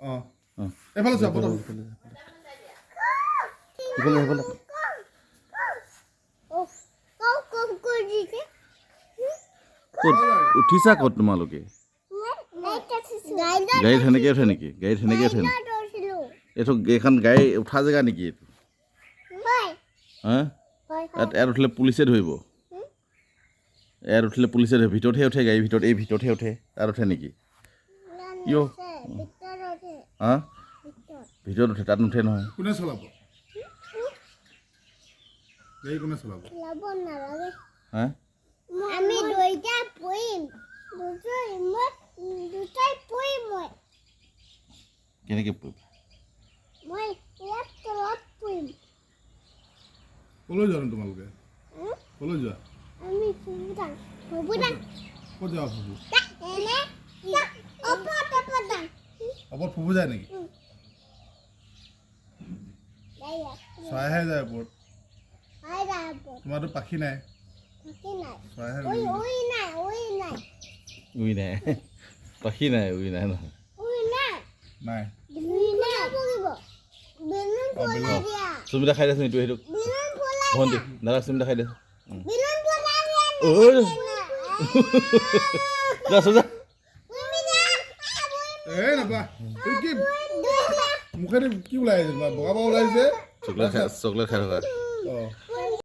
এফালে চা বতৰ এইফালে ক'ত উঠিছা ক'ত তোমালোকে গাড়ীত সেনেকৈ উঠে নেকি গাড়ীত সেনেকৈ উঠে নেকি এইটো এইখন গাড়ী উঠা জেগা নেকি এইটো হা ইয়াত উঠিলে পুলিচে ধৰিব ইয়াত উঠিলে পুলিচে ধৰিব ভিতৰতহে উঠে গাড়ীৰ ভিতৰত এই ভিতৰতহে উঠে তাত উঠে নেকি কিয় হা ভিতৰত উঠে তাত নুঠে নহয় কোনে চলাব গাড়ী কোনে চলাব হা আমি দুইটা পইম দুটাই পইম কেনেকৈ পৰিব মই ইয়াত তলত পইম ক'লৈ যোৱা তোমালোকে ক'লৈ যোৱা আমি ফুবুদাং ক'ত যাবা ফুবু এনে ওপৰত ওপৰত ফুবু যায় নেকি চৰাইহে যায় ওপৰত তোমাৰতো পাখি নাই চৰাইহে ওই নাই উই নাই পাখি নাই উই নাই নহয় নাই বেলুন ফুলাই দিয়া চুমিতা খাই দেচোন এইটো সেইটো বেলুন ফুলাই ভণ্টি দাদা চুমিতা খাই দেচোন বেলুন ফুলাই ঐ যা চোজা এই নাপা এই কি মুখেদি কি ওলাই আহিছে বগা বগা ওলাইছে চকলেট খাই থকা অঁ